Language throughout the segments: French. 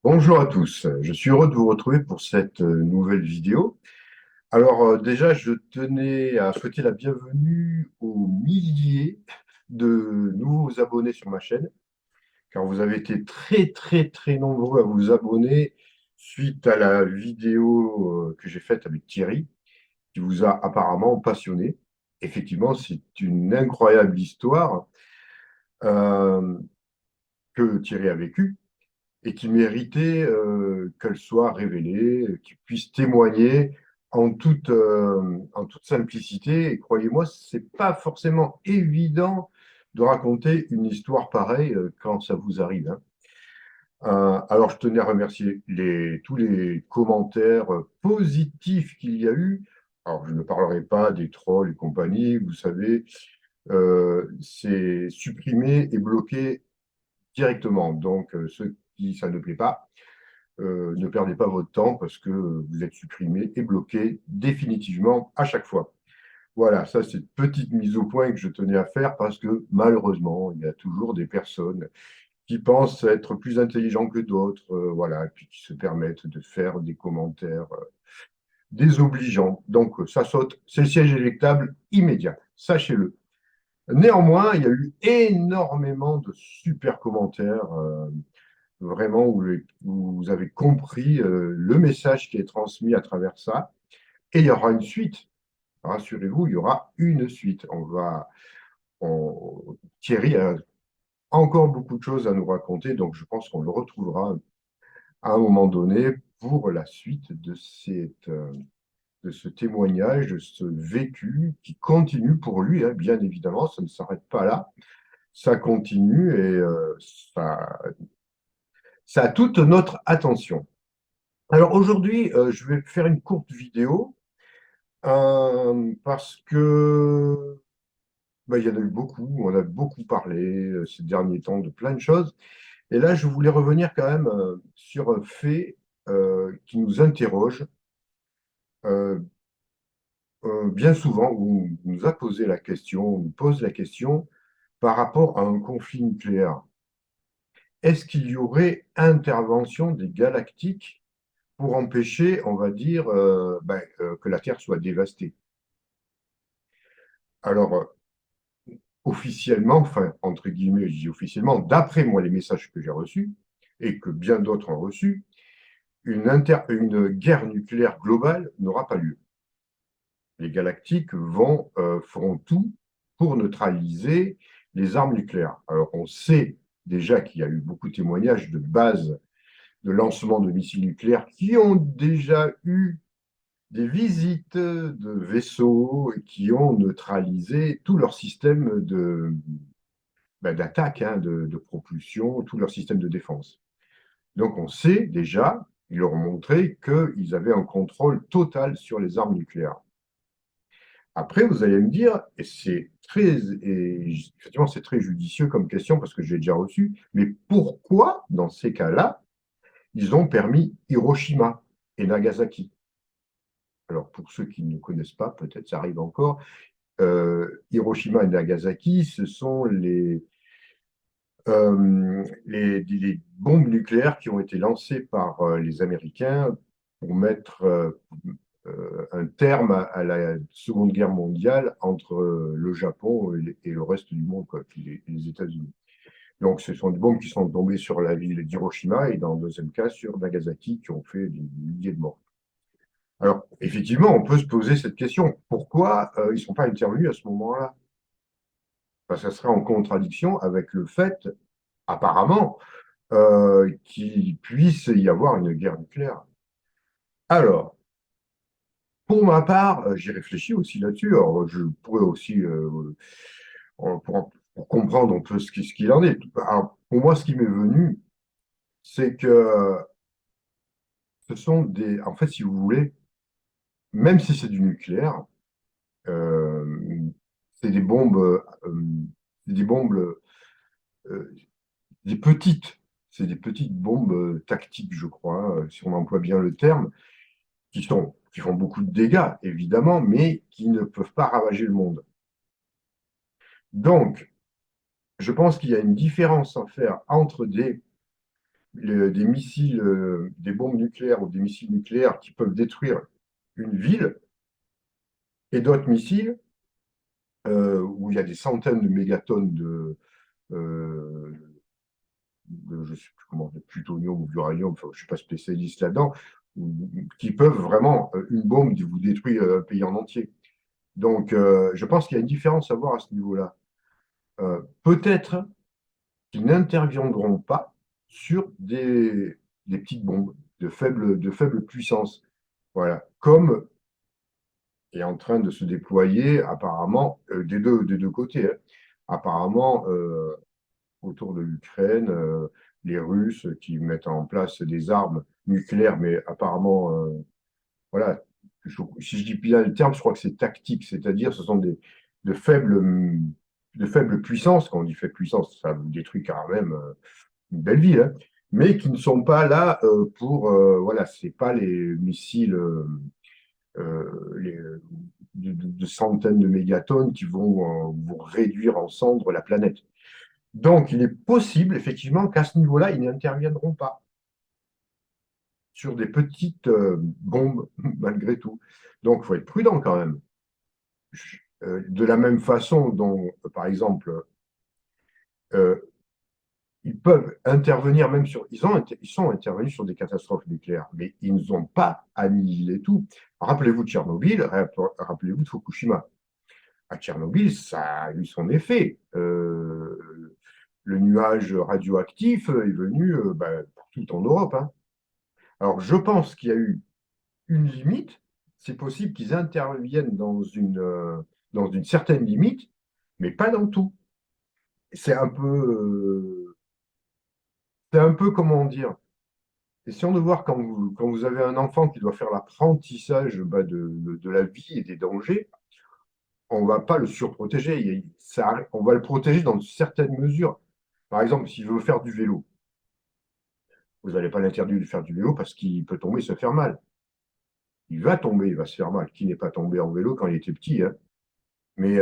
Bonjour à tous, je suis heureux de vous retrouver pour cette nouvelle vidéo. Alors déjà, je tenais à souhaiter la bienvenue aux milliers de nouveaux abonnés sur ma chaîne, car vous avez été très nombreux à vous abonner suite à la vidéo que j'ai faite avec Thierry, qui vous a apparemment passionné. Effectivement, c'est une incroyable histoire euh, que Thierry a vécue et qui méritait qu'elle soit révélée, qu'il puisse témoigner en toute simplicité. Et croyez-moi, c'est pas forcément évident de raconter une histoire pareille quand ça vous arrive, hein. Alors, je tenais à remercier tous les commentaires positifs qu'il y a eu. Alors, je ne parlerai pas des trolls et compagnie, vous savez, c'est supprimé et bloqué directement. Donc, ceux qui ça ne plaît pas, ne perdez pas votre temps parce que vous êtes supprimé et bloqué définitivement à chaque fois. Voilà, ça c'est une petite mise au point que je tenais à faire parce que malheureusement, il y a toujours des personnes qui pensent être plus intelligents que d'autres, voilà, et puis qui se permettent de faire des commentaires désobligeants. Donc ça saute, c'est le siège éjectable immédiat, sachez-le. Néanmoins, il y a eu énormément de super commentaires vraiment où vous avez compris le message qui est transmis à travers ça. Et il y aura une suite. Rassurez-vous, il y aura une suite. Thierry a encore beaucoup de choses à nous raconter, donc je pense qu'on le retrouvera à un moment donné pour la suite de ce témoignage, de ce vécu qui continue pour lui, hein, bien évidemment, ça ne s'arrête pas là, ça continue et ça, ça a toute notre attention. Alors aujourd'hui, je vais faire une courte vidéo parce que il y en a eu beaucoup, on a beaucoup parlé ces derniers temps de plein de choses. Et là, je voulais revenir quand même sur un fait qui nous interroge euh, bien souvent, où on nous a posé la question, on nous pose la question par rapport à un conflit nucléaire. Est-ce qu'il y aurait intervention des galactiques pour empêcher, on va dire, que la Terre soit dévastée? Alors, officiellement, enfin, entre guillemets, je dis officiellement, d'après moi, les messages que j'ai reçus, et que bien d'autres ont reçus, une guerre nucléaire globale n'aura pas lieu. Les galactiques feront tout pour neutraliser les armes nucléaires. Alors, on sait déjà qu'il y a eu beaucoup de témoignages de bases de lancement de missiles nucléaires qui ont déjà eu des visites de vaisseaux qui ont neutralisé tout leur système d'attaque, hein, de propulsion, tout leur système de défense. Donc on sait déjà, ils leur ont montré qu'ils avaient un contrôle total sur les armes nucléaires. Après, vous allez me dire, et effectivement c'est très judicieux comme question parce que j'ai déjà reçu, mais pourquoi dans ces cas-là, ils ont permis Hiroshima et Nagasaki? Alors pour ceux qui ne connaissent pas, peut-être ça arrive encore, Hiroshima et Nagasaki, ce sont les bombes nucléaires qui ont été lancées par les Américains pour mettre un terme à la Seconde Guerre mondiale entre le Japon et le reste du monde, quoi, puis les États-Unis. Donc, ce sont des bombes qui sont tombées sur la ville d'Hiroshima et dans le deuxième cas sur Nagasaki, qui ont fait des milliers de morts. Alors, effectivement, on peut se poser cette question. Pourquoi ils ne sont pas intervenus à ce moment-là? Enfin, ça serait en contradiction avec le fait, apparemment, qu'il puisse y avoir une guerre nucléaire. Alors, pour ma part, j'ai réfléchi aussi là-dessus. Alors, je pourrais aussi, pour comprendre un peu ce qu'il en est. Alors, pour moi, ce qui m'est venu, c'est que ce sont en fait, si vous voulez, même si c'est du nucléaire, euh, c'est des bombes, des bombes, euh, des petites, c'est des petites bombes tactiques, je crois, si on emploie bien le terme, qui font beaucoup de dégâts, évidemment, mais qui ne peuvent pas ravager le monde. Donc, je pense qu'il y a une différence à faire entre des missiles, des bombes nucléaires ou des missiles nucléaires qui peuvent détruire une ville, et d'autres missiles où il y a des centaines de mégatonnes euh, je ne sais plus comment, de plutonium ou d'uranium, enfin, je ne suis pas spécialiste là-dedans, qui peuvent vraiment, une bombe vous détruire un pays en entier. Donc, je pense qu'il y a une différence à voir à ce niveau-là. Peut-être qu'ils n'interviendront pas sur des petites bombes de faible puissance. Voilà. Comme est en train de se déployer apparemment des deux côtés, hein. Apparemment, autour de l'Ukraine, les Russes qui mettent en place des armes nucléaires, mais apparemment, voilà, si je dis bien le terme, je crois que c'est tactique, c'est-à-dire ce sont de faibles, de faibles puissances. Quand on dit faible puissance, ça vous détruit quand même une belle ville, hein, mais qui ne sont pas là pour, voilà, c'est pas les missiles les, de centaines de mégatonnes qui vont vous réduire en cendres la planète. Donc, il est possible, effectivement, qu'à ce niveau-là, ils n'interviendront pas sur des petites bombes, malgré tout. Donc, il faut être prudent quand même. De la même façon dont, par exemple, euh, ils peuvent intervenir même sur. Ils sont intervenus sur des catastrophes nucléaires, mais ils n'ont pas annihilé tout. Rappelez-vous de Tchernobyl, rappelez-vous de Fukushima. À Tchernobyl, ça a eu son effet. Le nuage radioactif est venu partout en Europe, hein. Alors, je pense qu'il y a eu une limite. C'est possible qu'ils interviennent dans une certaine limite, mais pas dans tout. C'est un peu, comment dire, essayons de voir quand vous avez un enfant qui doit faire l'apprentissage de la vie et des dangers, on ne va pas le surprotéger. On va le protéger dans certaines mesures. Par exemple, s'il veut faire du vélo, vous n'allez pas l'interdire de faire du vélo parce qu'il peut tomber et se faire mal. Il va tomber, il va se faire mal. Qui n'est pas tombé en vélo quand il était petit, hein. Mais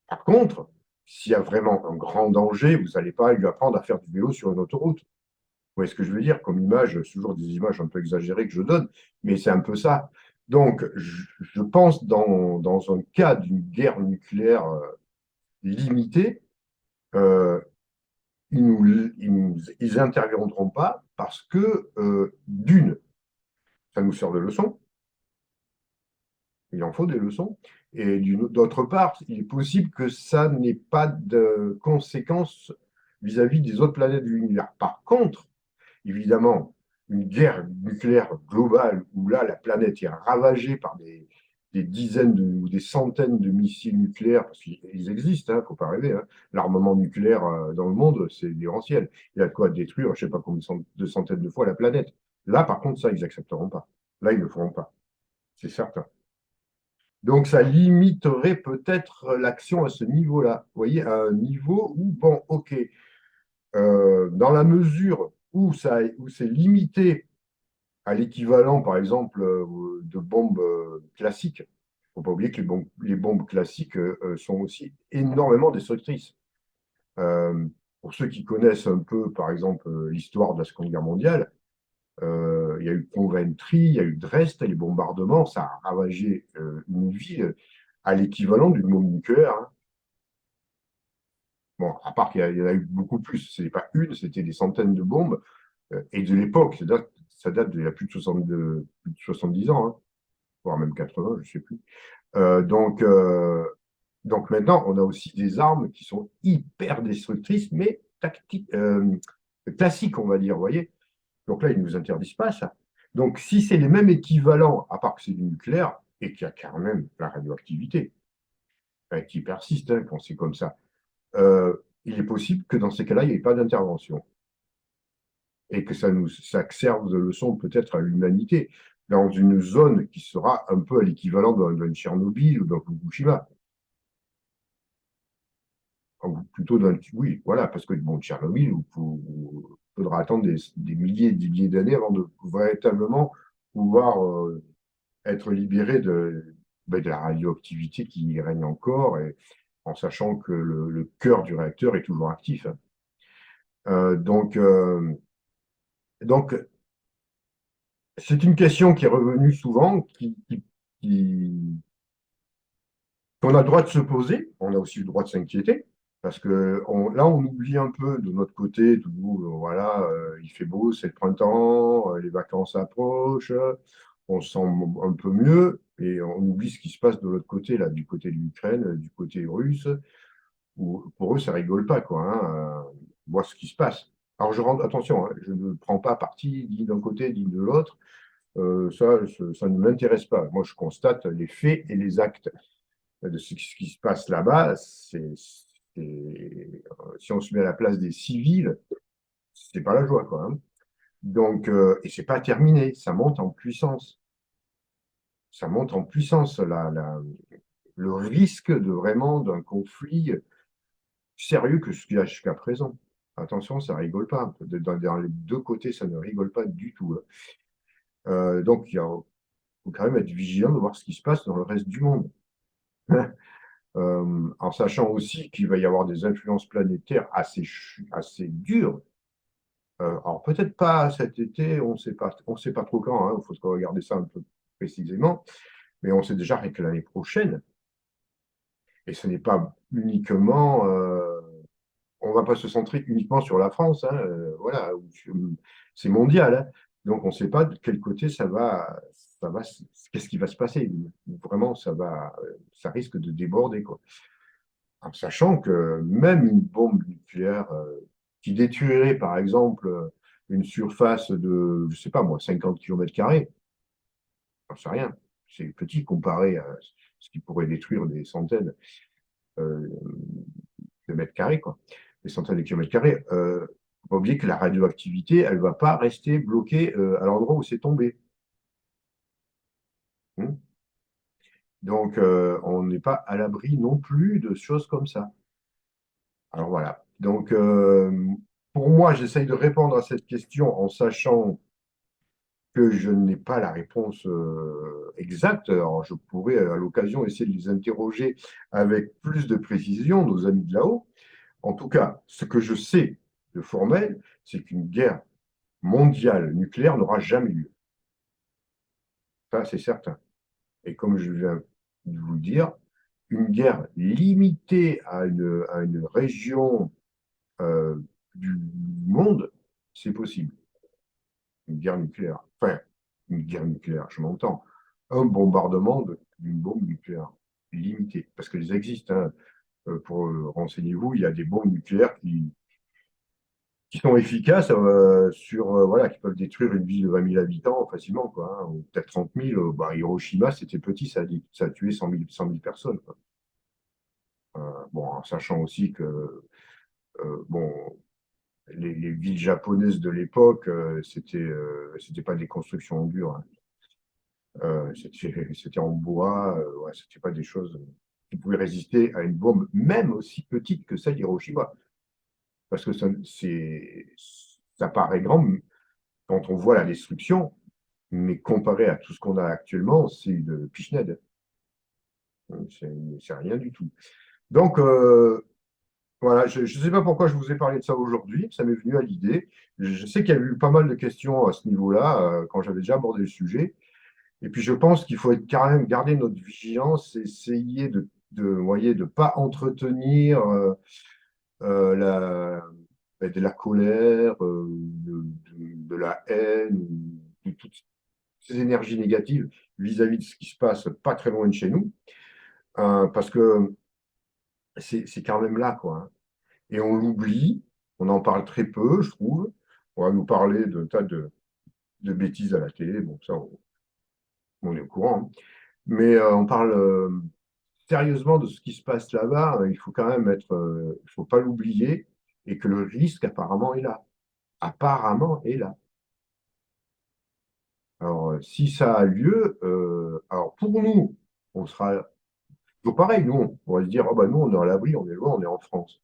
par contre, s'il y a vraiment un grand danger, vous n'allez pas lui apprendre à faire du vélo sur une autoroute. Vous voyez ce que je veux dire? Comme image, c'est toujours des images un peu exagérées que je donne, mais c'est un peu ça. Donc, je pense dans un cas d'une guerre nucléaire limitée, euh, ils interviendront pas parce que, d'une, ça nous sert de leçon, il en faut des leçons, et d'autre part, il est possible que ça n'ait pas de conséquences vis-à-vis des autres planètes de l'univers. Par contre, évidemment, une guerre nucléaire globale où là, la planète est ravagée par des dizaines ou des centaines de missiles nucléaires, parce qu'ils existent, il ne faut pas rêver, hein. L'armement nucléaire dans le monde, c'est démentiel. Il y a de quoi détruire, je ne sais pas combien de centaines de fois la planète. Là, par contre, ça, ils n'accepteront pas. Là, ils ne le feront pas. C'est certain. Donc, ça limiterait peut-être l'action à ce niveau-là. Vous voyez, à un niveau où, bon, OK, dans la mesure où c'est limité à l'équivalent, par exemple, de bombes classiques. Il ne faut pas oublier que les bombes classiques sont aussi énormément destructrices. Euh, pour ceux qui connaissent un peu, par exemple, l'histoire de la Seconde Guerre mondiale, il y a eu Coventry, il y a eu Dresde, les bombardements, ça a ravagé une ville à l'équivalent d'une bombe nucléaire, hein. Bon, à part qu'il y en a eu beaucoup plus, ce n'est pas une, c'était des centaines de bombes, et de l'époque, ça date d'il y a plus de 70 ans, hein, voire même 80, je ne sais plus. Euh, donc, euh, donc maintenant, on a aussi des armes qui sont hyper destructrices, mais classiques, on va dire, vous voyez. Donc là, ils ne nous interdisent pas ça. Donc si c'est les mêmes équivalents, à part que c'est du nucléaire, et qu'il y a quand même la radioactivité qui persiste hein, quand c'est comme ça, euh, il est possible que dans ces cas-là, il n'y ait pas d'intervention et que ça serve de leçon peut-être à l'humanité dans une zone qui sera un peu à l'équivalent d'un Tchernobyl ou d'un Fukushima. Plutôt oui, voilà, parce que bon, Tchernobyl, il faudra attendre des milliers et des milliers d'années avant de véritablement pouvoir être libéré de la radioactivité qui y règne encore, et en sachant que le cœur du réacteur est toujours actif, hein. Donc, Donc, c'est une question qui est revenue souvent, qu'on a le droit de se poser. On a aussi le droit de s'inquiéter. Parce que là, on oublie un peu de notre côté, tout, voilà, il fait beau, c'est le printemps, les vacances approchent, on se sent un peu mieux, et on oublie ce qui se passe de l'autre côté, là, du côté de l'Ukraine, du côté russe, où pour eux, ça rigole pas, quoi, hein, voir ce qui se passe. Alors, attention, hein, je ne prends pas parti ni d'un côté ni de l'autre, ça ne m'intéresse pas. Moi, je constate les faits et les actes de ce qui se passe là-bas. Si on se met à la place des civils, c'est pas la joie, quoi, hein. Donc, et c'est pas terminé, ça monte en puissance. Ça monte en puissance, le risque de vraiment d'un conflit sérieux que ce qu'il y a jusqu'à présent. Attention, ça rigole pas. Dans les deux côtés, ça ne rigole pas du tout, hein. Donc, il faut quand même être vigilant de voir ce qui se passe dans le reste du monde. En sachant aussi qu'il va y avoir des influences planétaires assez dures. Alors peut-être pas cet été, on sait pas trop quand, il faut se regarder ça un peu précisément, mais on sait déjà que l'année prochaine, et ce n'est pas uniquement, on ne va pas se centrer uniquement sur la France, hein, voilà, c'est mondial, hein. Donc on ne sait pas de quel côté qu'est-ce qui va se passer. Vraiment, ça risque de déborder, quoi. En sachant que même une bombe nucléaire qui détruirait, par exemple, une surface de, je sais pas moi, 50 km², j'en sais rien, c'est petit comparé à ce qui pourrait détruire des centaines euh, de mètres carrés, quoi, des centaines de kilomètres carrés. Faut pas oublier que la radioactivité, elle ne va pas rester bloquée à l'endroit où c'est tombé, hein. Donc, on n'est pas à l'abri non plus de choses comme ça. Alors voilà. Donc, pour moi, j'essaye de répondre à cette question en sachant que je n'ai pas la réponse exacte. Alors, je pourrais, à l'occasion, essayer de les interroger avec plus de précision, nos amis de là-haut. En tout cas, ce que je sais de formel, c'est qu'une guerre mondiale nucléaire n'aura jamais lieu. Ça, c'est certain. Et comme je viens de vous le dire, une guerre limitée à une région euh, du monde, c'est possible. Une guerre nucléaire. Enfin, une guerre nucléaire, je m'entends. Un bombardement d'une bombe nucléaire limitée. Parce qu'elles existent, hein. Pour renseignez-vous, il y a des bombes nucléaires qui sont efficaces voilà, qui peuvent détruire une ville de 20 000 habitants facilement, quoi, hein, ou peut-être 30 000. Bah, Hiroshima, c'était petit, ça a tué 100 000 personnes, quoi. Bon, en sachant aussi que bon, les villes japonaises de l'époque, c'était pas des constructions en dur, hein. C'était en bois, ouais, c'était pas des choses qui pouvaient résister à une bombe, même aussi petite que celle d'Hiroshima. Parce que ça paraît grand quand on voit la destruction, mais comparé à tout ce qu'on a actuellement, c'est une pichenette. C'est rien du tout. Donc, voilà, je ne sais pas pourquoi je vous ai parlé de ça aujourd'hui, ça m'est venu à l'idée. Je sais qu'il y a eu pas mal de questions à ce niveau-là, quand j'avais déjà abordé le sujet. Et puis je pense qu'il faut quand même garder notre vigilance, essayer voyez, de pas entretenir de la colère, de la haine, de toutes ces énergies négatives vis-à-vis de ce qui se passe pas très loin de chez nous, parce que c'est quand même là, quoi, hein. Et on l'oublie, on en parle très peu, je trouve. On va nous parler de tas de bêtises à la télé, bon, ça, on est au courant, hein. Mais on parle sérieusement de ce qui se passe là-bas, il faut quand même il faut pas l'oublier, et que le risque apparemment est là. Apparemment est là. Alors, si ça a lieu, alors pour nous, on sera toujours pareil, nous, on va se dire, ah bah nous, on est à l'abri, on est loin, on est en France.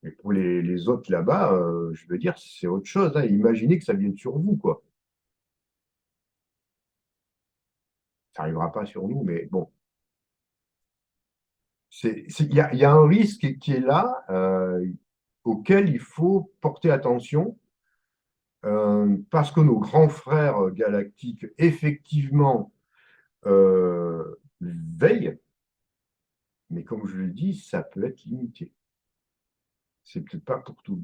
Mais pour les autres là-bas, je veux dire, c'est autre chose, hein. Imaginez que ça vienne sur vous, quoi. Ça n'arrivera pas sur nous, mais bon, il y a un risque qui est là, auquel il faut porter attention. parce que nos grands frères galactiques, effectivement, veillent, mais comme je le dis, ça peut être limité. C'est peut-être pas pour tout.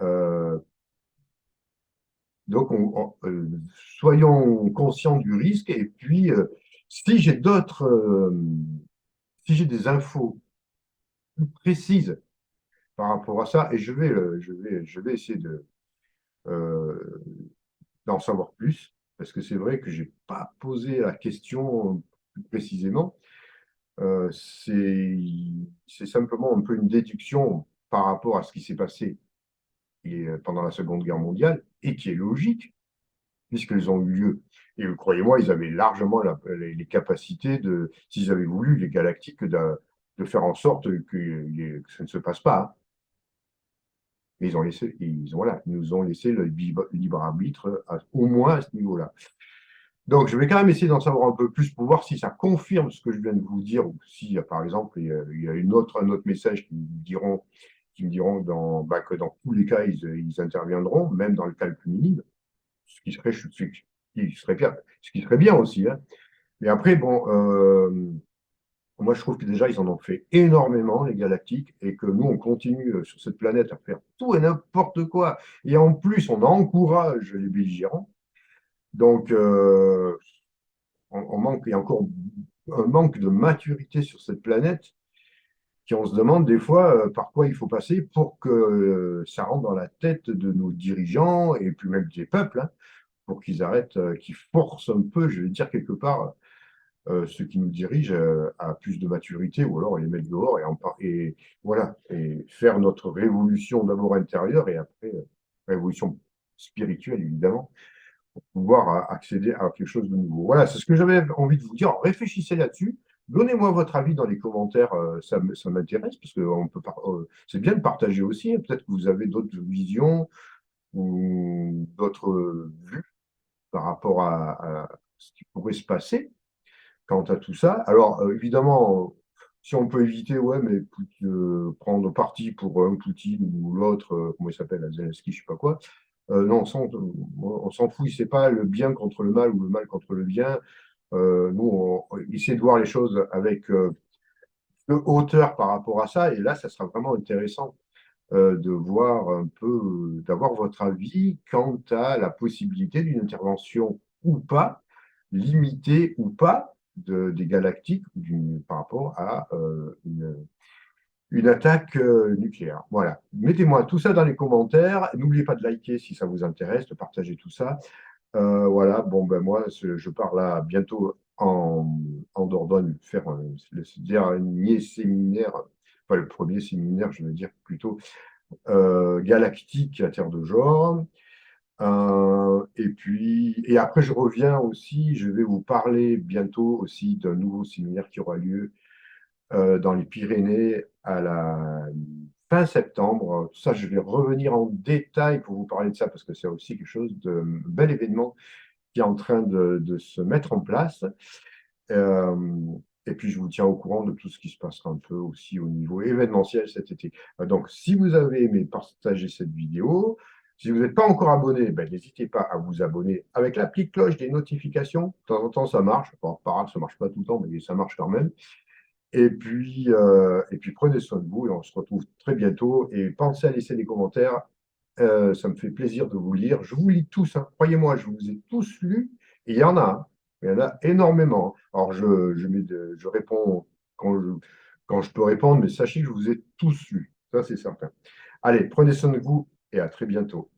Euh, donc, soyons conscients du risque. Et puis, si j'ai si j'ai des infos plus précises par rapport à ça, et je vais essayer euh, d'en savoir plus, parce que c'est vrai que j'ai pas posé la question plus précisément. Euh, c'est, c'est simplement un peu une déduction par rapport à ce qui s'est passé pendant la Seconde Guerre mondiale, et qui est logique, puisqu'elles ont eu lieu. Et croyez-moi, ils avaient largement les capacités s'ils avaient voulu, les galactiques, de faire en sorte que ça ne se passe pas, hein. Mais voilà, ils nous ont laissé le libre arbitre, au moins à ce niveau-là. Donc, je vais quand même essayer d'en savoir un peu plus pour voir si ça confirme ce que je viens de vous dire, ou si, par exemple, il y a un autre message qui me diront que dans tous les cas, ils interviendront, même dans le cas le plus minime, qui serait bien, ce qui serait bien aussi, hein. Mais après, bon, moi, je trouve que déjà, ils en ont fait énormément, les galactiques, et que nous, on continue sur cette planète à faire tout et n'importe quoi. Et en plus, on encourage les belligérants. Donc, il y a encore un manque de maturité sur cette planète qui on se demande des fois par quoi il faut passer pour que ça rentre dans la tête de nos dirigeants et puis même des peuples, hein, pour qu'ils arrêtent, qu'ils forcent un peu, je vais dire quelque part, ceux qui nous dirigent à plus de maturité ou alors les mettre dehors et voilà, et faire notre révolution d'abord intérieure et après révolution spirituelle évidemment pouvoir accéder à quelque chose de nouveau. Voilà, c'est ce que j'avais envie de vous dire. Alors, réfléchissez là-dessus. Donnez-moi votre avis dans les commentaires, ça m'intéresse parce que c'est bien de partager aussi, hein. Peut-être que vous avez d'autres visions ou d'autres vues par rapport à ce qui pourrait se passer quant à tout ça. Alors, évidemment, si on peut éviter, ouais, mais prendre parti pour un Poutine ou l'autre, comment il s'appelle, Zelensky, je sais pas quoi, non, on s'en fout. C'est pas le bien contre le mal ou le mal contre le bien. Nous, on essaie de voir les choses avec de hauteur par rapport à ça. Et là, ça sera vraiment intéressant de voir un peu, d'avoir votre avis quant à la possibilité d'une intervention ou pas, limitée ou pas, des galactiques par rapport à une attaque nucléaire. Voilà. Mettez-moi tout ça dans les commentaires. N'oubliez pas de liker si ça vous intéresse, de partager tout ça. Voilà, bon, ben moi, je pars là bientôt en Dordogne faire le dernier séminaire, enfin le premier séminaire, je veux dire plutôt, galactique à Terre de Genre. Et après, je reviens aussi, je vais vous parler bientôt aussi d'un nouveau séminaire qui aura lieu dans les Pyrénées à la fin septembre. Ça, je vais revenir en détail pour vous parler de ça parce que c'est aussi quelque chose de bel événement qui est en train de se mettre en place. Euh, et puis, je vous tiens au courant de tout ce qui se passera un peu aussi au niveau événementiel cet été. Donc, si vous avez aimé partager cette vidéo, si vous n'êtes pas encore abonné, ben, n'hésitez pas à vous abonner avec la petite cloche des notifications. De temps en temps, ça marche. Bon, pas grave, ça ne marche pas tout le temps, mais ça marche quand même. Et puis prenez soin de vous et on se retrouve très bientôt. Et pensez à laisser des commentaires. Ça me fait plaisir de vous lire. Je vous lis tous, hein. Croyez-moi, je vous ai tous lus. Et il y en a, hein. Il y en a énormément, hein. Alors, je réponds quand je peux répondre, mais sachez que je vous ai tous lus. Ça, c'est certain. Allez, prenez soin de vous et à très bientôt.